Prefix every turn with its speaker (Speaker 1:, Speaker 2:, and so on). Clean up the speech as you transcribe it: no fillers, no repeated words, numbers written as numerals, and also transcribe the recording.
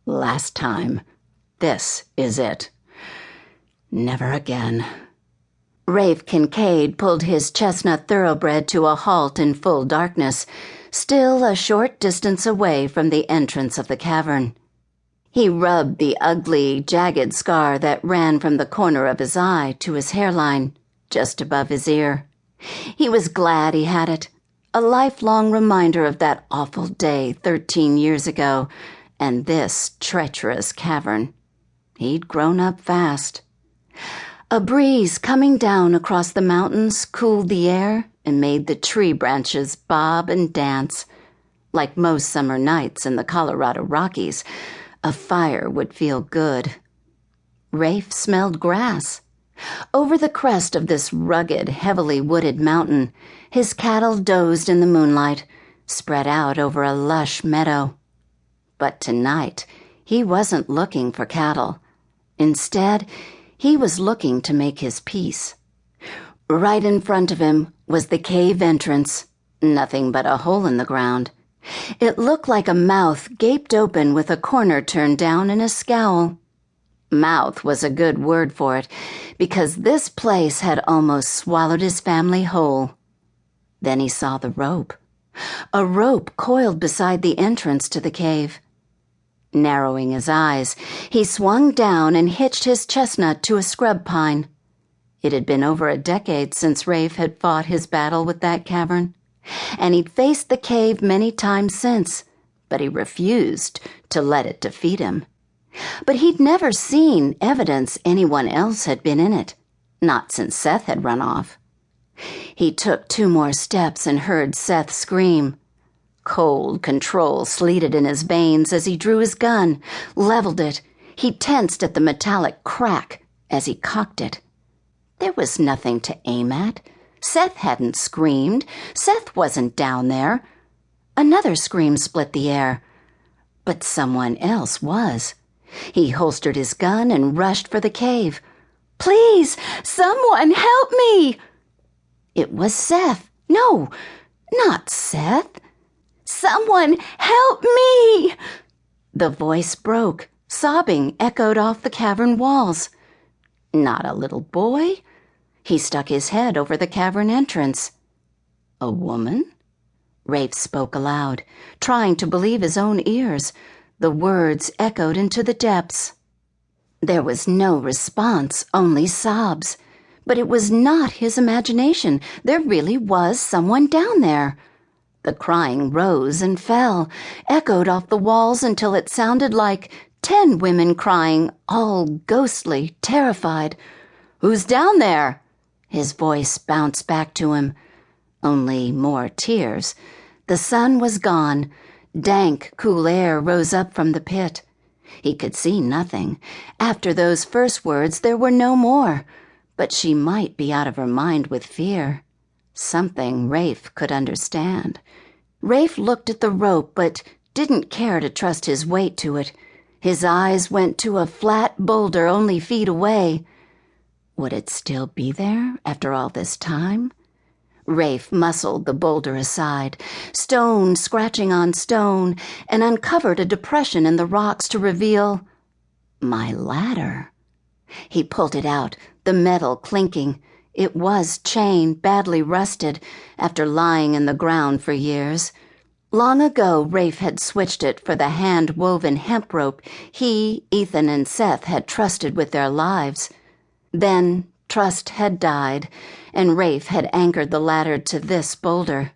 Speaker 1: Last time. This is it. Never again. Rafe Kincaid pulled his chestnut thoroughbred to a halt in full darkness, still a short distance away from the entrance of the cavern. He rubbed the ugly, jagged scar that ran from the corner of his eye to his hairline, just above his ear. He was glad he had it, a lifelong reminder of that awful day 13 years ago, and this treacherous cavern. He'd grown up fast. A breeze coming down across the mountains cooled the air and made the tree branches bob and dance. Like most summer nights in the Colorado Rockies, a fire would feel good. Rafe smelled grass. Over the crest of this rugged, heavily wooded mountain, his cattle dozed in the moonlight, spread out over a lush meadow. But tonight, he wasn't looking for cattle. Instead, he was looking to make his peace. Right in front of him was the cave entrance, nothing but a hole in the ground. It looked like a mouth gaped open with a corner turned down in a scowl. Mouth was a good word for it, because this place had almost swallowed his family whole. Then he saw the rope. A rope coiled beside the entrance to the cave. Narrowing his eyes, he swung down and hitched his chestnut to a scrub pine. It had been over a decade since Rafe had fought his battle with that cavern, and he'd faced the cave many times since, but he refused to let it defeat him. But he'd never seen evidence anyone else had been in it, not since Seth had run off. He took 2 more steps and heard Seth scream. Cold control sleeted in his veins as he drew his gun, leveled it. He tensed at the metallic crack as he cocked it. There was nothing to aim at. Seth hadn't screamed. Seth wasn't down there. Another scream split the air. But someone else was. He holstered his gun and rushed for the cave. "Please, someone help me!" It was Seth. No, not Seth. "Someone help me!" The voice broke. Sobbing echoed off the cavern walls. Not a little boy. He stuck his head over the cavern entrance. "A woman?" Rafe spoke aloud, trying to believe his own ears. The words echoed into the depths. There was no response, only sobs. But it was not his imagination. There really was someone down there. The crying rose and fell, echoed off the walls until it sounded like 10 women crying, all ghostly, terrified. "Who's down there?" His voice bounced back to him. Only more tears. The sun was gone. Dank, cool air rose up from the pit. He could see nothing. After those first words, there were no more. But she might be out of her mind with fear. Something Rafe could understand. Rafe looked at the rope, but didn't care to trust his weight to it. His eyes went to a flat boulder only feet away. Would it still be there after all this time? Rafe muscled the boulder aside, stone scratching on stone, and uncovered a depression in the rocks to reveal my ladder. He pulled it out, the metal clinking. It was chain, badly rusted, after lying in the ground for years. Long ago, Rafe had switched it for the hand-woven hemp rope he, Ethan, and Seth had trusted with their lives. Then trust had died, and Rafe had anchored the ladder to this boulder.